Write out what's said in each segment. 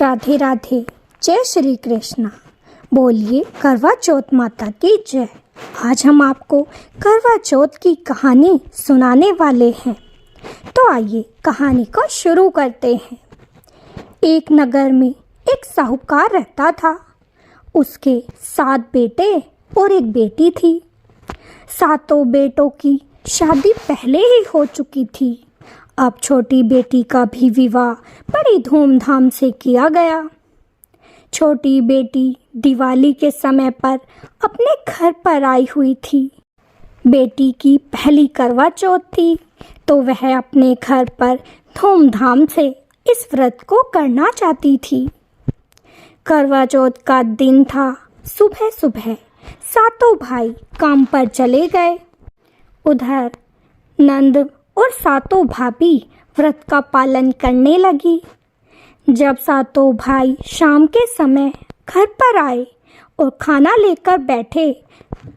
राधे राधे। जय श्री कृष्णा। बोलिए करवा चौथ माता की जय। आज हम आपको करवा चौथ की कहानी सुनाने वाले हैं। तो आइए कहानी को शुरू करते हैं। एक नगर में एक साहूकार रहता था। उसके 7 बेटे और एक बेटी थी। सातों बेटों की शादी पहले ही हो चुकी थी। अब छोटी बेटी का भी विवाह बड़ी धूमधाम से किया गया। छोटी बेटी दिवाली के समय पर अपने घर पर आई हुई थी। बेटी की पहली करवा चौथ थी, तो वह अपने घर पर धूमधाम से इस व्रत को करना चाहती थी। करवा चौथ का दिन था। सुबह सुबह सातों भाई काम पर चले गए। उधर नंद और सातों भाभी व्रत का पालन करने लगी। जब सातों भाई शाम के समय घर पर आए और खाना लेकर बैठे,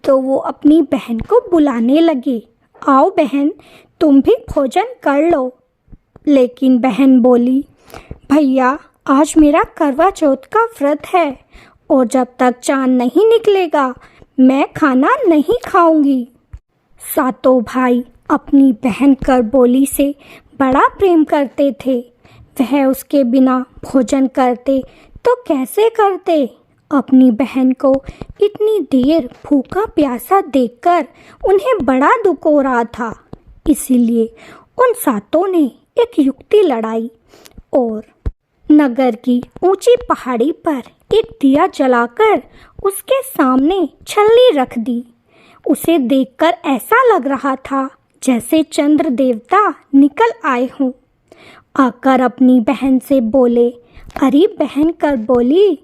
तो वो अपनी बहन को बुलाने लगे, आओ बहन, तुम भी भोजन कर लो। लेकिन बहन बोली, भैया आज मेरा करवा चौथ का व्रत है और जब तक चांद नहीं निकलेगा मैं खाना नहीं खाऊंगी। सातों भाई अपनी बहन करबोली से बड़ा प्रेम करते थे। वह उसके बिना भोजन करते तो कैसे करते। अपनी बहन को इतनी देर भूखा प्यासा देखकर उन्हें बड़ा दुख हो रहा था। इसीलिए उन सातों ने एक युक्ति लड़ाई और नगर की ऊंची पहाड़ी पर एक दिया जलाकर उसके सामने छलनी रख दी। उसे देखकर ऐसा लग रहा था जैसे चंद्र देवता निकल आए हों। आकर अपनी बहन से बोले, अरे बहन करबोली,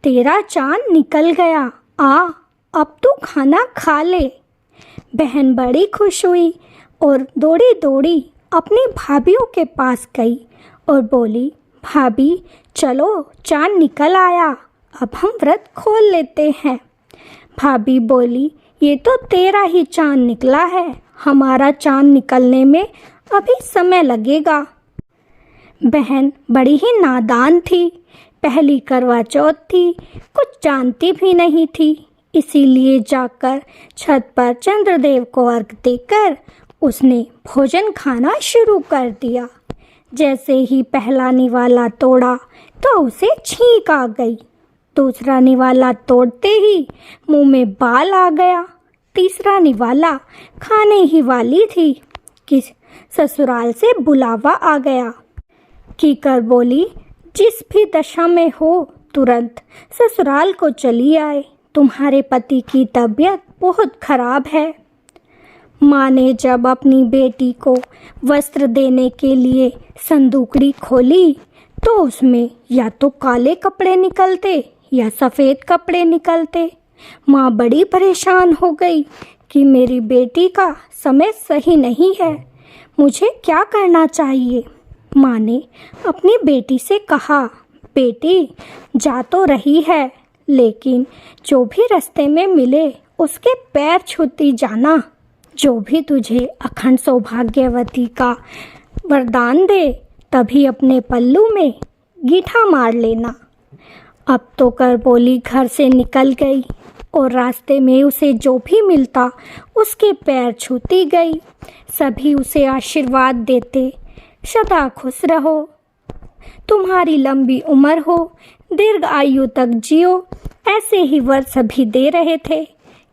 तेरा चांद निकल गया, अब तू खाना खा ले। बहन बड़ी खुश हुई और दौड़ी दौड़ी अपनी भाभीयों के पास गई और बोली, भाभी चलो चांद निकल आया, अब हम व्रत खोल लेते हैं। भाभी बोली, ये तो तेरा ही चांद निकला है, हमारा चांद निकलने में अभी समय लगेगा। बहन बड़ी ही नादान थी। पहली करवा चौथ थी, कुछ जानती भी नहीं थी। इसीलिए जाकर छत पर चंद्रदेव को अर्घ देकर उसने भोजन खाना शुरू कर दिया। जैसे ही पहला निवाला तोड़ा तो उसे छींक आ गई। दूसरा निवाला तोड़ते ही मुंह में बाल आ गया। तीसरा निवाला खाने ही वाली थी कि ससुराल से बुलावा आ गया कि करबोली, जिस भी दशा में हो तुरंत ससुराल को चली आए, तुम्हारे पति की तबीयत बहुत खराब है। माँ ने जब अपनी बेटी को वस्त्र देने के लिए संदूकड़ी खोली तो उसमें या तो काले कपड़े निकलते या सफ़ेद कपड़े निकलते। माँ बड़ी परेशान हो गई कि मेरी बेटी का समय सही नहीं है, मुझे क्या करना चाहिए। माँ ने अपनी बेटी से कहा, बेटी जा तो रही है, लेकिन जो भी रास्ते में मिले उसके पैर छूती जाना। जो भी तुझे अखंड सौभाग्यवती का वरदान दे, तभी अपने पल्लू में गीठा मार लेना। अब तो करबोली घर से निकल गई और रास्ते में उसे जो भी मिलता उसके पैर छूती गई। सभी उसे आशीर्वाद देते, सदा खुश रहो, तुम्हारी लंबी उम्र हो, दीर्घ आयु तक जियो, ऐसे ही वर सभी दे रहे थे।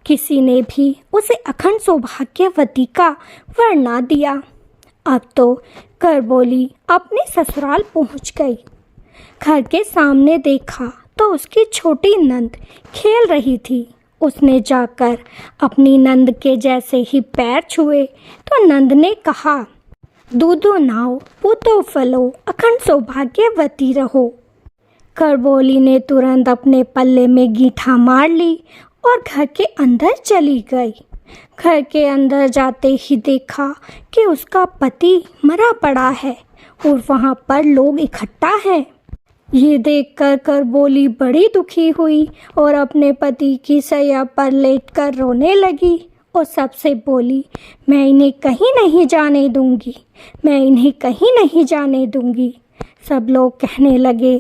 किसी ने भी उसे अखंड सौभाग्यवती का वर ना दिया। अब तो करबोली अपने ससुराल पहुंच गई। घर के सामने देखा तो उसकी छोटी नंद खेल रही थी। उसने जाकर अपनी नंद के जैसे ही पैर छुए तो नंद ने कहा, दूधो नाव पूतो फलो, अखंड सौभाग्यवती रहो। करबोली ने तुरंत अपने पल्ले में गीठा मार ली और घर के अंदर चली गई। घर के अंदर जाते ही देखा कि उसका पति मरा पड़ा है और वहाँ पर लोग इकट्ठा हैं। ये देखकर करबोली बड़ी दुखी हुई और अपने पति की सैया पर लेटकर रोने लगी और सबसे बोली, मैं इन्हें कहीं नहीं जाने दूंगी, मैं इन्हें कहीं नहीं जाने दूंगी। सब लोग कहने लगे,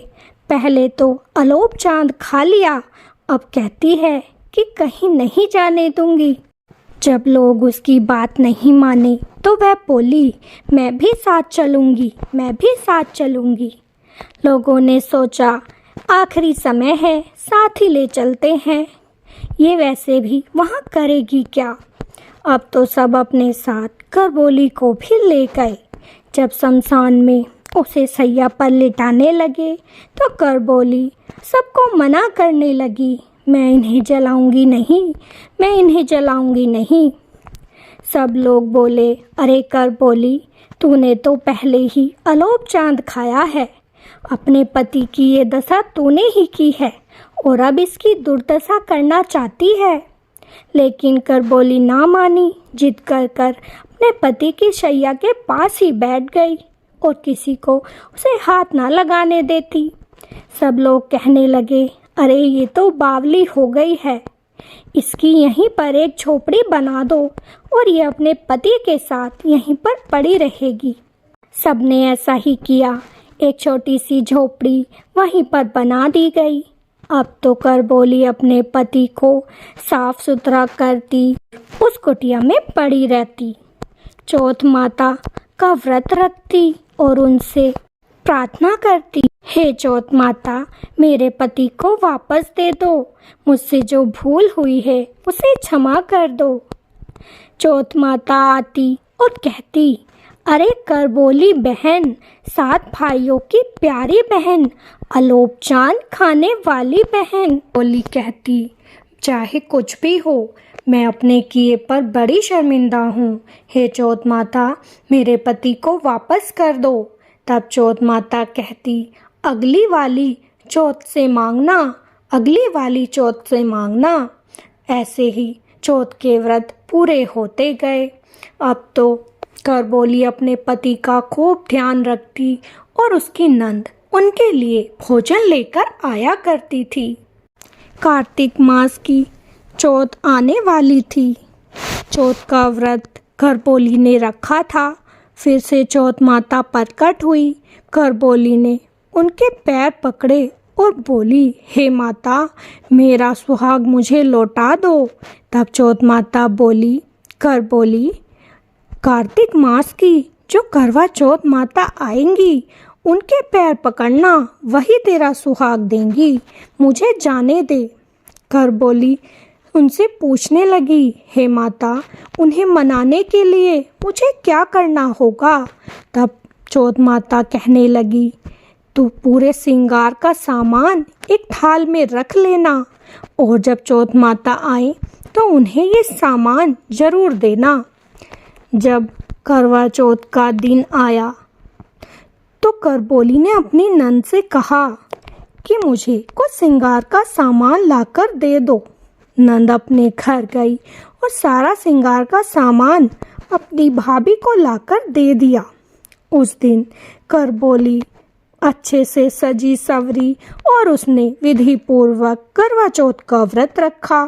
पहले तो अलोप चांद खा लिया, अब कहती है कि कहीं नहीं जाने दूंगी। जब लोग उसकी बात नहीं माने तो वह बोली, मैं भी साथ चलूंगी, मैं भी साथ चलूंगी। लोगों ने सोचा आखिरी समय है, साथ ही ले चलते हैं। ये वैसे भी वहाँ करेगी क्या। अब तो सब अपने साथ करबोली को भी ले गए। जब शमशान में उसे सैया पर लिटाने लगे तो करबोली सबको मना करने लगी, मैं इन्हें जलाऊंगी नहीं, मैं इन्हें जलाऊंगी नहीं। सब लोग बोले, अरे करबोली, तूने तो पहले ही अलोप चांद खाया है, अपने पति की ये दशा तूने ही की है और अब इसकी दुर्दशा करना चाहती है। लेकिन करबोली ना मानी, जिद कर कर अपने पति की शैया के पास ही बैठ गई और किसी को उसे हाथ ना लगाने देती। सब लोग कहने लगे, अरे ये तो बावली हो गई है, इसकी यहीं पर एक झोपड़ी बना दो और ये अपने पति के साथ यहीं पर पड़ी रहेगी। सबने ऐसा ही किया। एक छोटी सी झोपड़ी वहीं पर बना दी गई। अब तो करबोली अपने पति को साफ सुथरा करती, उस कुटिया में पड़ी रहती, चौथ माता का व्रत रखती और उनसे प्रार्थना करती, हे चौथ माता, मेरे पति को वापस दे दो, मुझसे जो भूल हुई है उसे क्षमा कर दो। चौथ माता आती और कहती, अरे करबोली बहन, 7 भाइयों की प्यारी बहन, अलोप चांद खाने वाली बहन। बोली कहती, चाहे कुछ भी हो, मैं अपने किए पर बड़ी शर्मिंदा हूँ। हे चौथ माता, मेरे पति को वापस कर दो। तब चौथ माता कहती, अगली वाली चौथ से मांगना, अगली वाली चौथ से मांगना। ऐसे ही चौथ के व्रत पूरे होते गए। अब तो करबोली अपने पति का खूब ध्यान रखती और उसकी नंद उनके लिए भोजन लेकर आया करती थी। कार्तिक मास की चौथ आने वाली थी। चौथ का व्रत करबोली ने रखा था। फिर से चौथ माता प्रकट हुई। करबोली ने उनके पैर पकड़े और बोली, हे माता, मेरा सुहाग मुझे लौटा दो। तब चौथ माता बोली, करबोली, कार्तिक मास की जो करवा चौथ माता आएंगी उनके पैर पकड़ना, वही तेरा सुहाग देंगी, मुझे जाने दे। करबोली उनसे पूछने लगी, हे माता, उन्हें मनाने के लिए मुझे क्या करना होगा। तब चौथ माता कहने लगी, तू पूरे श्रृंगार का सामान एक थाल में रख लेना और जब चौथ माता आए तो उन्हें ये सामान जरूर देना। जब करवा चौथ का दिन आया तो करबोली ने अपनी नंद से कहा कि मुझे कुछ श्रृंगार का सामान लाकर दे दो। नंद अपने घर गई और सारा श्रृंगार का सामान अपनी भाभी को लाकर दे दिया। उस दिन करबोली अच्छे से सजी सवरी और उसने विधि पूर्वक करवा चौथ का व्रत रखा।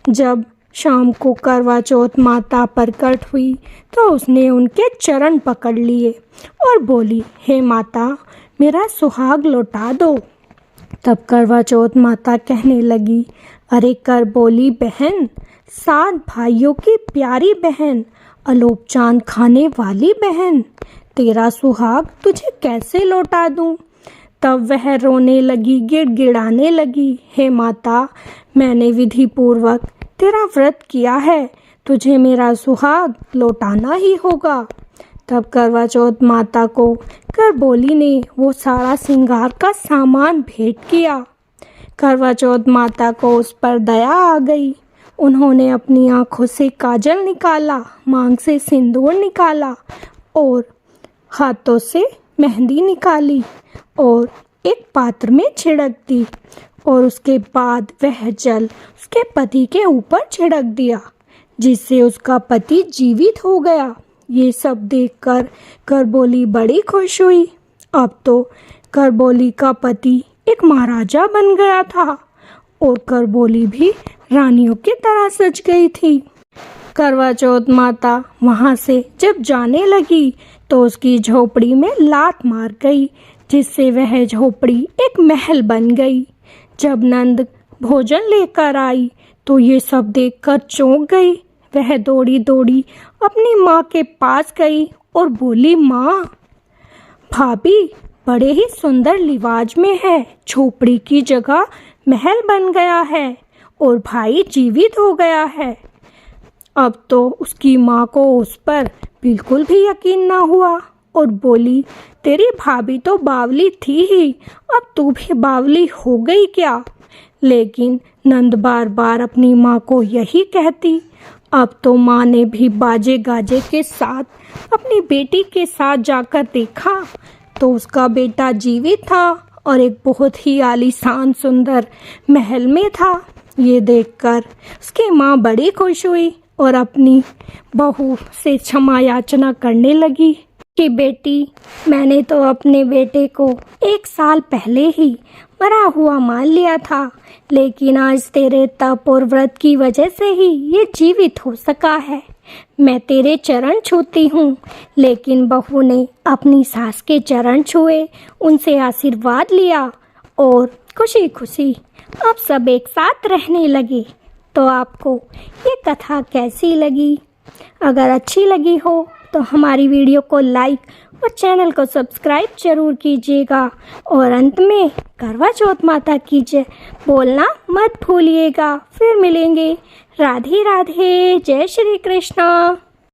जब शाम को करवा चौथ माता प्रकट हुई तो उसने उनके चरण पकड़ लिए और बोली, हे माता, मेरा सुहाग लौटा दो। तब करवा चौथ माता कहने लगी, अरे करबोली बहन, 7 भाइयों की प्यारी बहन, अलोप चांद खाने वाली बहन, तेरा सुहाग तुझे कैसे लौटा दूं। तब वह रोने लगी, गिड़गिड़ाने लगी, हे माता, मैंने विधि पूर्वक तेरा व्रत किया है, तुझे मेरा सुहाग लौटाना ही होगा। तब करवा चौथ माता को करबोली ने वो सारा श्रृंगार का सामान भेंट किया। करवा चौथ माता को उस पर दया आ गई। उन्होंने अपनी आंखों से काजल निकाला, मांग से सिंदूर निकाला और हाथों से मेहंदी निकाली और एक पात्र में छिड़क दी और उसके बाद वह जल उसके पति के ऊपर छिड़क दिया, जिससे उसका पति जीवित हो गया। ये सब देखकर करबोली बड़ी खुश हुई। अब तो करबोली का पति एक महाराजा बन गया था और करबोली भी रानियों की तरह सज गई थी। करवा चौथ माता वहाँ से जब जाने लगी तो उसकी झोपड़ी में लात मार गई, जिससे वह झोपड़ी एक महल बन गई। जब नंद भोजन लेकर आई तो ये सब देखकर चौंक गई। वह दौड़ी दौड़ी अपनी माँ के पास गई और बोली, माँ, भाभी बड़े ही सुंदर लिवाज में है, झोपड़ी की जगह महल बन गया है और भाई जीवित हो गया है। अब तो उसकी माँ को उस पर बिल्कुल भी यकीन ना हुआ और बोली, तेरी भाभी तो बावली थी ही, अब तू भी बावली हो गई क्या? लेकिन नंद बार बार अपनी माँ को यही कहती। अब तो माँ ने भी बाजे गाजे के साथ अपनी बेटी के साथ जाकर देखा तो उसका बेटा जीवित था और एक बहुत ही आलीशान सुंदर महल में था। ये देखकर उसकी माँ बड़ी खुश हुई और अपनी बहू से क्षमा याचना करने लगी कि बेटी, मैंने तो अपने बेटे को 1 साल पहले ही मरा हुआ मान लिया था, लेकिन आज तेरे तप और व्रत की वजह से ही ये जीवित हो सका है। मैं तेरे चरण छूती हूँ। लेकिन बहू ने अपनी सास के चरण छुए, उनसे आशीर्वाद लिया और खुशी खुशी अब सब एक साथ रहने लगे। तो आपको ये कथा कैसी लगी? अगर अच्छी लगी हो तो हमारी वीडियो को लाइक और चैनल को सब्सक्राइब जरूर कीजिएगा और अंत में करवा चौथ माता की जय बोलना मत भूलिएगा। फिर मिलेंगे। राधे राधे। जय श्री कृष्णा।